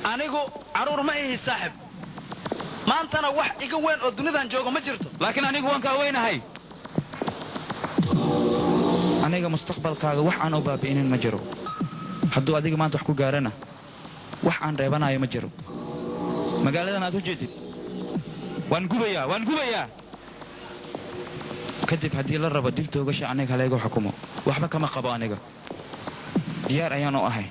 anigu caruur ma ihi saaxib maantana wax iga weyn oo dunidan jooga ma jirto laakiin anigu waan ka weynahay aniga mustaqbalkaaga wax aan u baabi'inin ma jiro hadduu adiga maanta wax ku gaarana wax aan reebanayo ma jiro magaaladan aad u jeedid waan gubayaa kadib haddii la rabo dil toogasha aniga halaygu xukumo waxba kama qabo aniga diyaar ayaan u ahay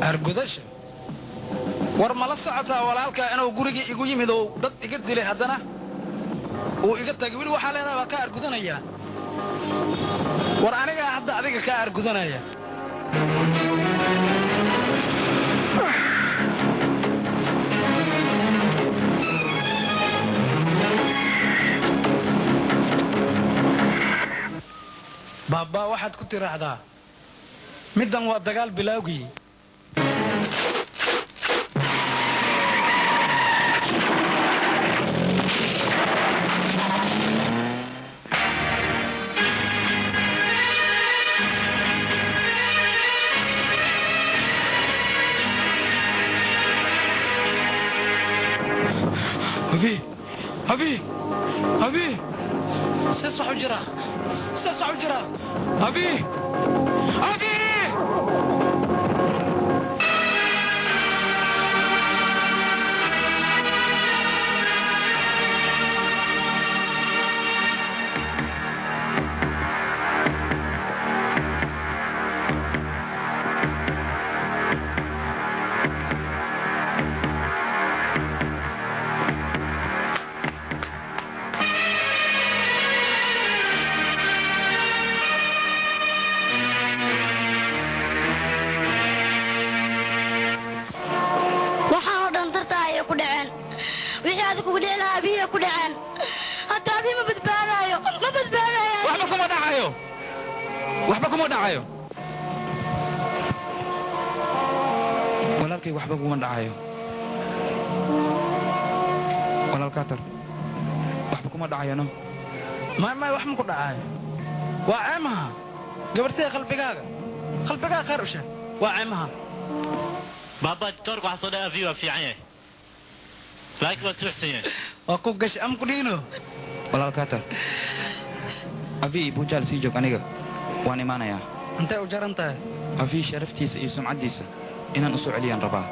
argudasha war ma la socotaa walaalka inuu gurigii igu yimid oo dad iga dilay haddana uu iga tagay weli waxaa leedahay waa ka argudanaya war anigaa hadda adiga ka argudanaya baabaa waxaad ku tiraahdaa middan waa dagaal bilaawgii أبي سيصح وجرا أبي walaalkay waxba kuma dhacayo walaalkaa tar waxba kuma dhacayano may wax ma ku dhacayo waa ceemaha gabartay qalbigaaga khayr u sheeg waa ceemaha baaba toorku waxa soo dhaafay waa fiican yahay laakiin waa tuuxsan yahay waa ku gash am ku dhiino walaalkaa tar abi bujaal sii joog aniga waan imaanayaa intay u jaran tahay afii sharaftiisa iyo sumcaddiisa inaan u soo celiyaan rabaa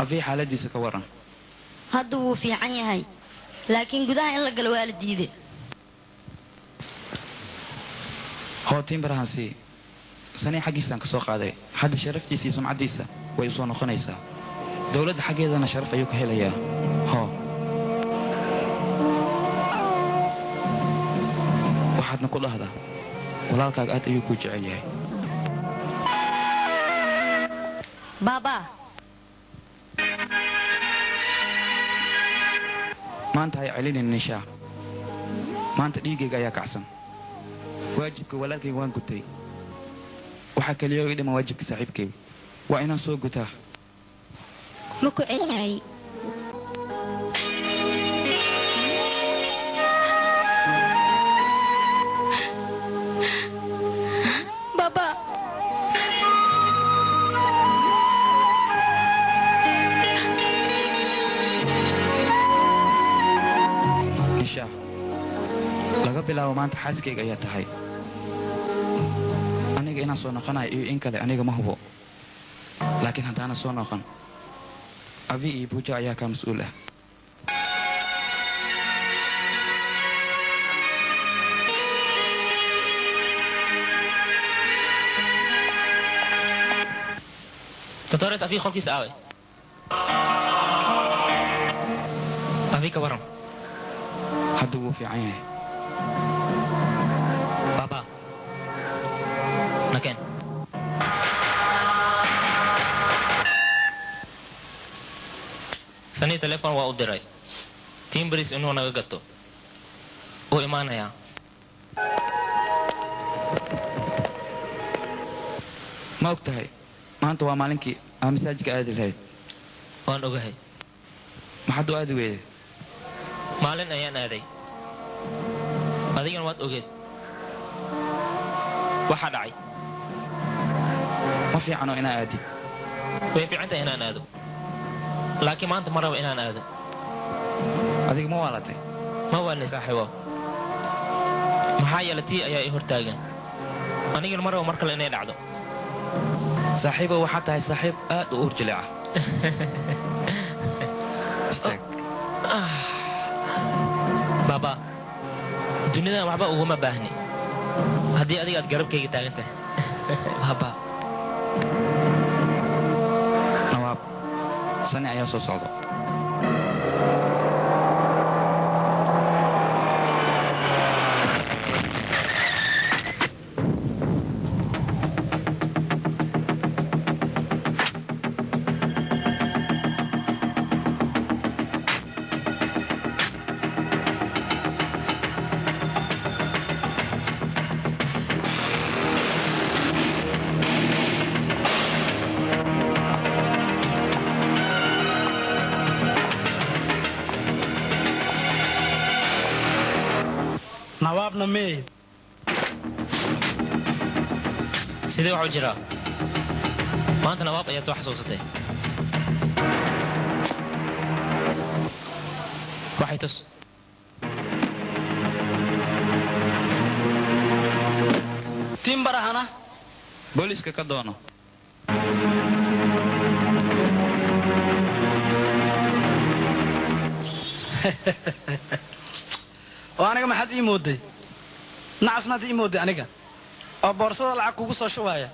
afii xaaladiisa ka waran hadda wuu fiican yahay laakiin gudaha in la galo waa la diiday hootiin barahansi sanii xaggiisaan ka soo qaaday hadda sharaftiisa iyo sumcaddiisa way u soo noqonaysaa dowladda xaggeedana sharaf ayuu ka helayaa hoo waxaadna ku dhahdaa walaalkaaga aad ayuu kuu jecel yahay baaba maanta hay celinin nishaa maanta dhiiggayga ayaa kacsan waajibka walaalkayga waan gutay waxaa keliya ii dhiman waajibka saaxiibkayga waa inaan soo gutaa ma ku celinay baba nishaa laga bilaabo maanta xaaskayga ayaa tahay aniga inaan soo noqonayo iyo in kale aniga ma hubo laakiin haddaana soo noqon abi iyo buuja ayaa kaa mas-uul ah Doctores, afii qolkiisa aaway afii ka waran hadda wuu fiican yahay baba nakeen sanii telefoon waa u diray timbris inuu naga gato wuu imaanayaa ma og tahay maanta waa maalinkii aa masaajidka aadi lahayd waan ogahay maxaad u aadi weyday maalin ayaan aaday adigana waad ogeed waxaa dhacay ma fiicano inaa aadid way fiicantahay inaan aado laakiin maanta ma rabo inaan aado adiga ma waalatay ma waanay saaxiibo maxaa yeele tii ayaa ii hortaagan anigana ma rabo mar kale inay dhacdo saaxiibo waxaad tahay saaxiib aad u uur jileeca istaag baaba duniyadan waxba uguma baahni haddii adiga aad garabkayga taagan tahay baaba nawaab sani ayaa soo socda nawaabna mee sidee waxu jiraa maanta nawaab ayaad soo xasuusatay waxay tus timbarahana booliiska ka doono oo aniga maxaad ii mooday nacas maad ii mooday aniga oo boorsada lacag kugu soo shubaya